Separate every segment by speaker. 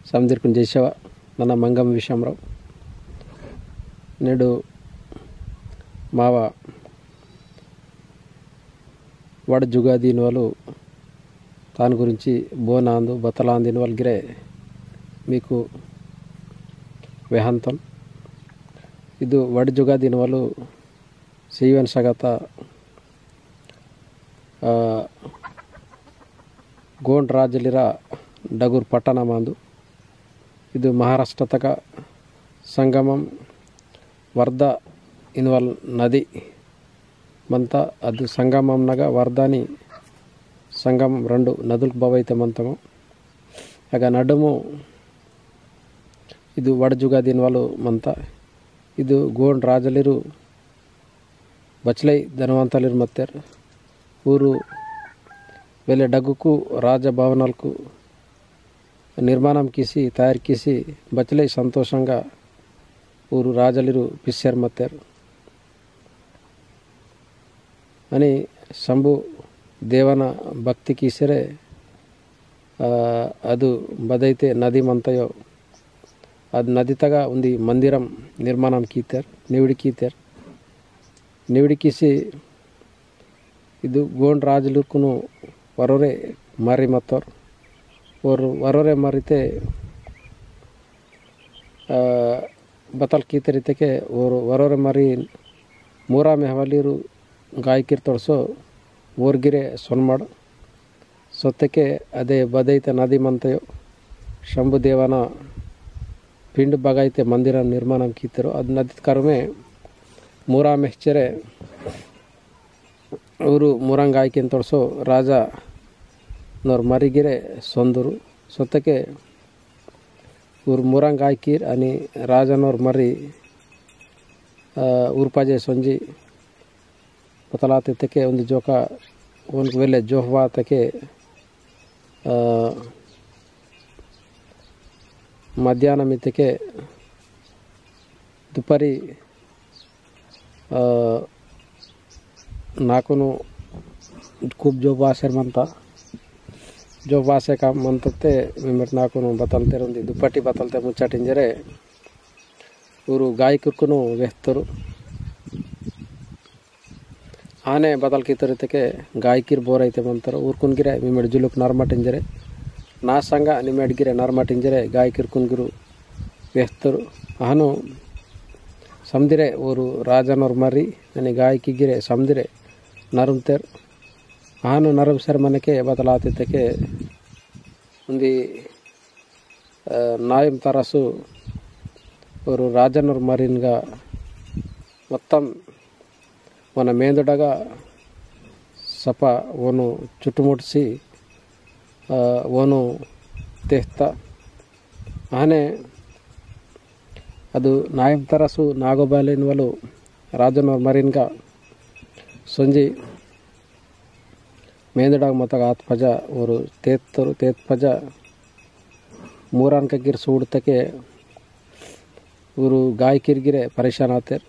Speaker 1: ಸಮದಿರ್ಕೊಂಡು ಜೈಸವ ನನ್ನ ಮಂಗಮ ವಿಷಮರಾವ್ నేడు మావ వడ జుగాదీని వాళ్ళు దాని గురించి బోనాందు బతలాందిని వాళ్ళగిరే మీకు వెహంతం ಇದು ವಡ ಜುಗಾದೀನಿ వాళ్ళు ಸೀವನ್ ಸಗತ ಗೋಂಡ್ ರಾಜ್ಯಲಿರ ಡಗೂರ್ ಪಟ್ಟಣ ಮಾಂದು ಇದು ಮಹಾರಾಷ್ಟ್ರ ತಕ ಸಂಗಮಂ ವರ್ಧ ಇನ್ವಾಲ್ ನದಿ ಮಂತ ಅದು ಸಂಗಮಂನಾಗ ವರ್ಧಾನಿ ಸಂಗಮಂ రెండు నదులకు బావైతే మంతము ಆಗ ನಡುಮು ಇದು ವಡ ಜುಗಾದೀನಿ వాళ్ళు ಮಂತ ಇದು ಗೋಂಡ್ ರಾಜಲಿರು ಬಚ್ಲೈ ಧನವಂತಲಿರು ಮತ್ತೆ ಊರು వేలే డగ్గుకు రాజభవనాలకు నిర్మాణం కీసి తయారు కీసి బచ్లై సంతోషంగా ఊరు రాజలిరు పిస్సారు మత్తారు అని శంభు దేవన భక్తి కీసరే ಅದು ಬದೈತೆ ನದಿ ಮಂತಯೋ ಅದು ನದಿ ತಗ ಒಂದು ಮಂದಿರಂ ನಿರ್ಮಾಣಂ ಕೀತಾರ್ ನಿವಿಡಿ ಕೀಸಿ ಇದು ಗೋಂಡ್ ರಾಜಲುಕ್ಕೂ ವರೋರೆ ಮಾರಿ ಮತ್ತವ್ರು ಅವರು ವರೋರೆ ಮಾರಿತೆ ಬತಲ್ ಕೀತರಿತಕ್ಕೆ ಅವರು ವರೋರೆ ಮಾರಿ ಮೂರಾ ಮೆಹವಲಿರು ಗಾಯಕಿರ್ ತೊಡ್ಸೋ ಓರ್ಗಿರೆ ಸೊನ್ಮಾಡು ಸೊತ್ತಕ್ಕೆ ಅದೇ ಬದೈತೆ ನದಿ ಮಂತೆಯೋ ಶಂಭುದೇವನ ಪಿಂಡ್ ಬಗೈತೆ ಮಂದಿರ ನಿರ್ಮಾಣ ಕೀತರು ಅದು ನದಿ ಕರ್ಮೆ ಮೂರಾ ಮೆಹ್ಚರೆ ಅವರು ಮೂರಂಗ ಆಯ್ಕೆನ್ ತೊಡ್ಸೋ ರಾಜ ನೋರ್ ಮರಿಗಿರೆ ಸೊಂದರು ಸೊತ್ತಕ್ಕೆ ಊರು ಮೂರಂಗ ಆಯ್ಕೀರ್ అని ರಾಜನೋರ್ ಮರಿ ಊರ್ಪಾಜೆ ಸೊಂಜಿ ಪತಲಾತಿದ್ದಕ್ಕೆ ಒಂದು ಜೋಕ ಒಂದು ವೇಳೆ ಜೋಹ್ವಾತಕ್ಕೆ ಮಧ್ಯಾಹ್ನ ಮಿತ್ತಕ್ಕೆ ದುಪಾರಿ ನಾಕುನು खूब जो बासर मनता जो बासे का मनते मेमट नाकुनु बतलते रुंदी दुपट्टी बतलते मुच्चाटिंजरे ಊರು ಗಾಯಕಕ್ಕೂ ವೆಹ್ತರು ಆನೆ ಬದಲ್ ಕಿತ್ತರಿತಕ್ಕೆ ಗಾಯಕಿರ್ ಬೋರ್ ಐತೆ ಮಂತಾರೆ ಊರ್ಕುನ್ಗಿರೆ ಮೇಮಡ್ ಜುಲುಕ್ ನರ್ಮಟಿಂಜರೆ ನಾ ಸಂಗ ನಿಮೆಡ್ಗಿರೆ ನರ್ಮಟಿಂಜರೆ ಗಾಯಕಿರ್ ಕುನ್ಗಿರು ವೆಹ್ತರು ಆನು ಸಮದಿರೆ ಊರು ರಾಜನೋರ್ ಮರಿ అని ಗಾಯಕಿಗಿರೆ ಸಮದಿರೆ ನರುಮ್ತೇರ್ ಆನು ನರಮ್ ಸರ್ మనకే బతలాతితకే ఉంది నాయం తరసు ఒక రాజనర్ మరిన్గా మొత్తం మన మేందుడగా సప ఓను చుట్టుముట్సి ఓను తెహ్త ఆనే ಅದು ನಾಯಂ ತರಸು ನಾಗೋಬಾಲಿನ వాళ్ళు ರಾಜನರ್ ಮರಿನ್గా ಸೊಂಜಿ ಮೇಂದಡಾಗ ಮತ್ತಾಗ ಆತ್ ಪಜ ಅವರು ತೇತ್ ಪಜ ಮೂರಾನ್ಕ ಗಿರ್ ಸೂಡ್ತಕ್ಕೆ ಇವರು ಗಾಯಕಿರ್ಗಿರೆ ಪರೇಶಾನ್ ಆತೇರ್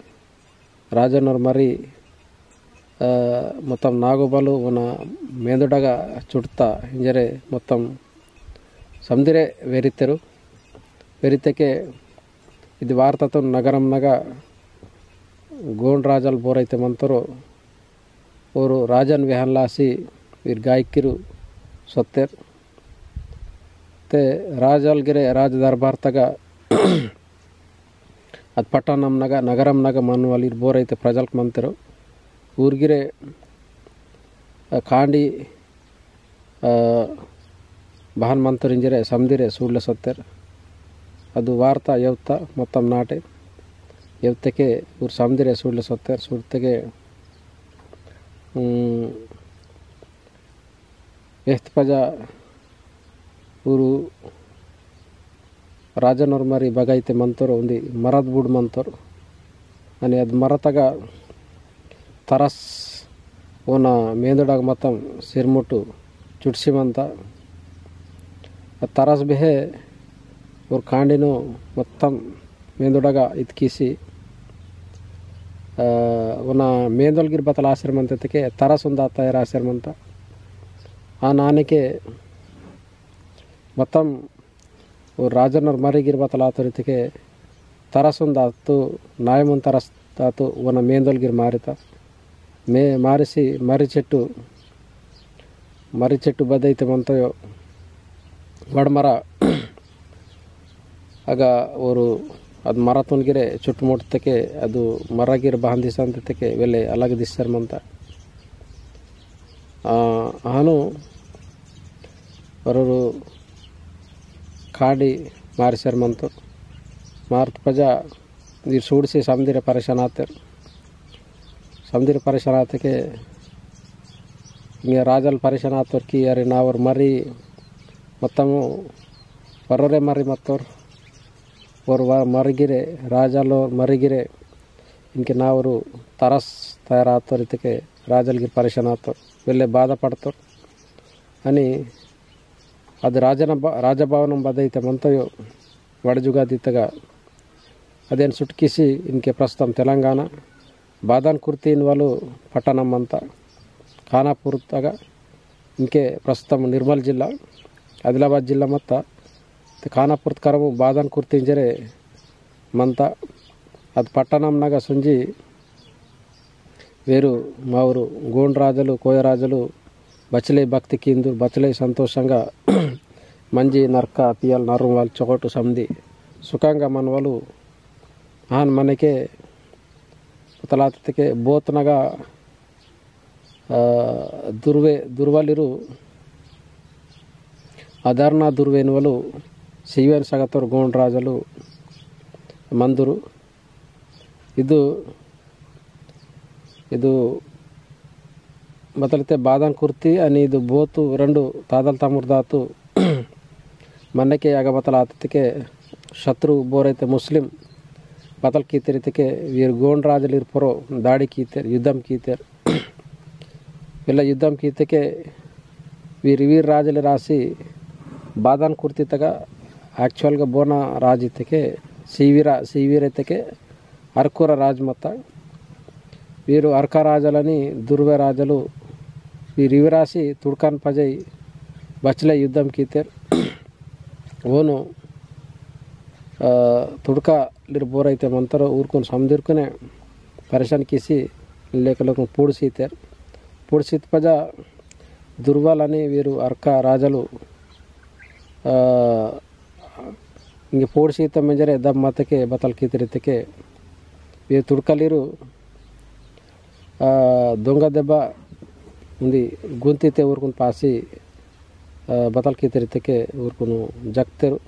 Speaker 1: ರಾಜನವ್ರ ಮರಿ మొత్తం నాగోబాలు మన మేందుడగా చుడతా ఇంజరే మొత్తం ಸಮದಿರೆ వెరితెకే ఇది వార్తతో నగరంనగా ಗೋಂಡ್ ರಾಜಲ್ ಬೋರೈತೆ ಮಂತರು ಅವರು ರಾಜನ್ ವಿಹನ್ಲಾಸಿ ವೀರ್ ಗಾಯಕಿರು ಸೊತ್ತೇರ್ ते ರಾಜಲ್ಗಿರೆ ರಾಜ ದರ್ಬಾರ್ ತಗ ಅದು ಪಟ್ಟಣಂನಾಗ ನಗರಂನಾಗ ಮನ್ವಲ್ಲಿ ಬೋರೈತೆ ಪ್ರಜಲ್ಕ್ ಮಂತರು ಊರ್ಗಿರೆ ಕಾಂಡಿ ಬಹನ್ ಮಂತರು ಇಂಜರೆ ಸಮದಿರೆ ಸೂಡ್ಲೆ ಸೊತ್ತೇರ್ ಅದು ವಾರ್ತಾ ಯವತ್ತ ಮೊತ್ತಂ ನಾಟೆ ಯವತ್ತಕ್ಕೆ ಊರು ಸಮದಿರೆ ಸೂಡ್ಲೆ ಸೊತ್ತೇರ್ ಸೂಡ್ತೆಗೆ ಎಷ್ಟ್ ಪಜ ಊರು ರಾಜನವ್ರ ಮರಿ ಬಗೈತೆ ಮಂತರು ಒಂದು ಮರದ ಬುಡ್ ಮಂತರು అని ಅದು ಮರತಗ ತರಸ್ ಓನ ಮೇಂದುಡಾಗ ಮೊತ್ತಂ ಸಿರ್ಮುಟ್ಟು ಚುಟ್ಸಿಮಂತ ತರಸ್ ಬೆಹೆ ಅವ್ರ ಕಾಂಡಿನೂ ಮೊತ್ತಂ ಮೇಂದುಡಾಗ ಇದ್ಕೀಸಿ ಅವನ ಮೇಂದೊಲ್ಗಿರ್ ಬತ್ತಲ ಆಶ್ರಮಂತಕ್ಕೆ ತರಸ್ ಒಂದು ತಯಾರ ಆಶ್ರಮಂತ ಆ ನಾನಕ್ಕೆ మొత్తం ರಾಜನವ್ರ ಮರಿಗಿರ್ ಬತ್ತಲಾತರಿತಿಗೆ ತರಸೊಂದಾತು ನಾಯಮುನ್ ತರಸ್ತಾತು ಒನ ಮೇಂದೊಲ್ಗಿರ್ ಮಾರಿತ ಮಾರಿಸಿ ಮರ್ರಿ చెట్టు బదైతే మంతయో వడమర ಆಗ ಅವರು ಅದು ಮರ ತುಂಗಿರೆ ಚುಟ್ಟುಮುಟ್ಟಕ್ಕೆ ಅದು ಮರಗಿರ ಬಾಂಧಿಸಂತಕ್ಕೆ ವೆಲೆ ಅಲಗ ದಿಸ್ಸರ್ಮಂತ ಆನು ಅವರು ಕಾಡಿ ಮಾರಿಸರ್ಮಂತು ಮಾರ್ತ ಪಜ ನೀರು ಸೂಡಿಸಿ ಸಮುದ್ರ ಪರೇಶಾನ್ ಆತಕ್ಕೆ ఇంక రాజాలు పరిశాన్ ఆతోర్కి అరే నావరు మరి మొత్తము వరరే మరి మత్తోర్ ఓర్ మరిగిరే రాజాలో మరిగిరే ఇంక నావరు తరస్ తయారాతోరితికే రాజాలకి పరిశాన్ ఆతోర్ వెళ్ళే బాధపడతారు అని అది రాజభవనం బదైతే మంతయో వడజుగాదిత్తగా అదేನು ಸುಟ್ಕಿಸಿ ఇంకే ప్రస్తుతం తెలంగాణ బాదాన్ కుర్తీన్ వాళ్ళు పట్టణం అంతా ಖಾನಾಪುರ ತಗ ಇಂಕೆ ಪ್ರಸ್ತುತ ನಿರ್ಮಲ್ ಜಿಲ್ಲಾ ಆದಿಲಾಬಾದ್ ಜಿಲ್ಲಾ ಮತ್ತು ಖಾನಾಪುರದ ಕರಮು ಬಾದಾನ್ ಕುರ್ತಿಂಜರೆ ಮಂತ ಅದು ಪಟ್ಟಣಂನಾಗ ಸುಂಜಿ వేరు మా ఊరు గోండ్ రాజులు కోయ రాజులు బచలే భక్తి కిందు బచలే సంతోషంగా మంజి నర్క పియల్ నర్రం వాళ్ళు చోటు సంధి సుఖంగా మన వాళ్ళు ఆన్ మనకే ತಲಾತಕ್ಕೆ ಬೋತ್ನಾಗ ದುರ್ವಲಿರು ಅದಾರ್ನ ದುರ್ವೇನುವಲು ಸಿವೇನ್ ಸಗತರು ಗೋಂಡ್ ರಾಜಲು ಮಂದರು ಇದು ಬದಲತೆ ಬಾದಾನ್ ಕುರ್ತಿ అని ಇದು ಬೋತು రెండు ತಾದಲ್ ತಮುರ್ದಾತು ಮನ್ನಕ್ಕೆ ಆಗ ಬತಲಾತಕ್ಕೆ ಶತ್ರು ಬೋರೈತೆ ಮುಸ್ಲಿಂ ಬದಲ್ ಕೀತಿರಿತಕ್ಕೆ ವೀರ್ ಗೋಂಡ್ ರಾಜಲು ಇರ್ಪರೋ ದಾಡಿ ಕೀತರ್ ಯುದ್ಧಂ ಕೀತರ್ ఇలా యుద్ధం కీతకే వీరు రాజులు రాసి బాదాన్ కుర్తితగా యాక్చువల్గా బోనా రాజితకే సివీరైతకే అర్కూర రాజు మొత్త వీరు అర్క రాజులని దుర్వే రాజులు వీరు రాసి తుడ్కాన్ పజై బచ్చలే యుద్ధం కీతర్ ఓను ತುಡ್ಕ ಲಿರ್ ಬೋರೈತೆ ಮಂತರ ಊರ್ಕೊಂಡು ಸಮದಿರ್ಕನೆ ಪರೇಶಾನ್ ಕಿಸಿ లేకలకు పూడిసీతారు పూడిసీత పజ దుర్వాలని వీరు అర్క రాజలు ఇంక పూడిసీత మెంజరే దమ్ మతకే బతల్ కితిరితకే వీరు తుడ్కలీరు దొంగ దెబ్బ ఉంది గుంతితే ఊరుకుని పాసి బతల్ కితిరితకే ఊరుకును జక్తరు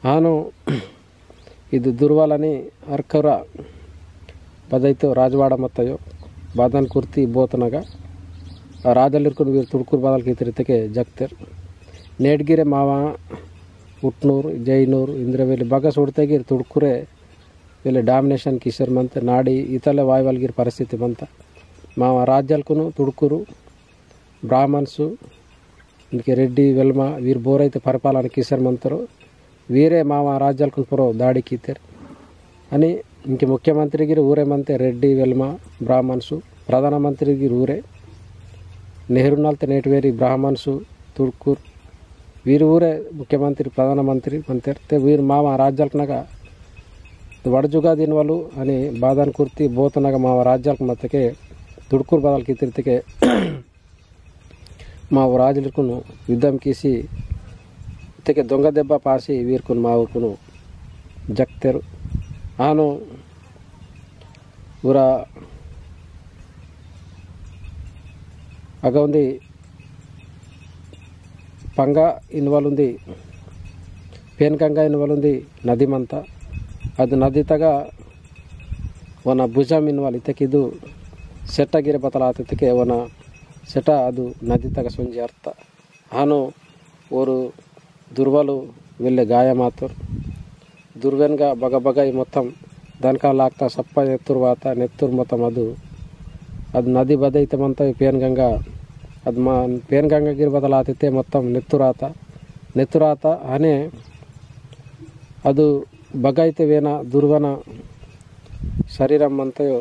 Speaker 1: ఆను ಇದು ದುರ್ವಾలని ಅರ್ಕರ ಪದೈತೆ ರಾಜವಾಡ ಮತ್ತಯೋ ಬಾದಾನ್ ಕುರ್ತಿ ಬೋತನಾಗ ರಾಜಲ್ಲಿರ್ಕೊಂಡು ವೀರು ತುಡ್ಕೂರು ಬಾದಲ್ ಕೀತಿರಿತಕ್ಕೆ ಜಗ್ತರ್ ನೇಡ್ಗಿರೆ ಮಾವ ಉಟ್ನೂರು ಜೈನೂರು ಇಂದ್ರವೇಲಿ ಬಗಸ್ ಹುಡ್ತಾಗಿರ್ ತುಡ್ಕೂರೆ వీళ్ళు డామినేషన్ కిషర్ మంత నాడి ఇతల వాయువల్గిరి పరిస్థితి మంత మా రాజ్యాలకును తుడుకురు బ్రాహ్మణ్సు ఇంకే రెడ్డి వెల్మ వీరు బోరైతే పరిపాలన కిషర్ మంతరు వీరే మా రాజ్యాలకు పొరో దాడి కీతారు అని ఇంక ముఖ్యమంత్రికి ఊరే మంతే రెడ్డి వెల్మ బ్రాహ్మణ్సు ప్రధానమంత్రికి ఊరే నెహ్రూనాల్తే నేటివేరి బ్రాహ్మణ్సు తుడుకూరు వీరు ఊరే ముఖ్యమంత్రి ప్రధానమంత్రి మంతే వీరు మా రాజ్యాలకునగా వడజుగా దీనివాళ్ళు అని బాదాన్ కుర్తి బోతనగా మా రాజ్యాలకు మత్తకే తుడుకూరు బాదాలకి తిరితికే మా రాజులకు యుద్ధం కీసి ఇతకే దొంగ దెబ్బ పాసి వీరుకును మా ఊరుకును జక్తెరు ఆను ఊర అగ ఉంది పంగ ఇన్వాల్ ఉంది పేన్కంగా ఇన్వాల్ ఉంది నది మంత ಅದು ನದಿ ತಗ ಒನ ಭುಜ ಮಿನ್ವಾಲ್ ಇತಕಿದು ಸೆಟ್ಟಗಿರೆ ಬತಲಾತಕ್ಕೆ ಒನ ಸೆಟ ಅದು ನದಿ ತಗ ಸುಂಜಿ ಅರ್ಥ ಹಾನು ಓರು ದುರ್ವಲು వెళ్ళే గాయమాతురు దుర్వెన్గా బగబగై మొత్తం దానికా లాక్తా సప్ప నెత్తురువాత నెత్తురు మొత్తం ಅದು ನದಿ ಬದೈತೆ ಮಂತ ಪೇನ್ಗಂಗಾ ಅದು ಮಾ ಪೇನ್ಗಂಗಾಗಿರ್ ಬದಲಾತೈತೆ ಮೊತ್ತಂ ನೆತ್ತುರಾತ ಹನೆ ಅದು ಬಗೈತೆ ವೇನ ದುರ್ವನ ಶರೀರಂ ಅಂತೆಯೋ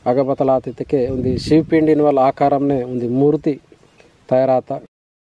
Speaker 1: ಅಗಬತಲಾತಿದ್ದಕ್ಕೆ ಒಂದು ಶಿವಪಿಂಡಿನ ವಲ್ಲ ಆಕಾರಂನೇ ಒಂದು ಮೂರ್ತಿ ತಯಾರಾತ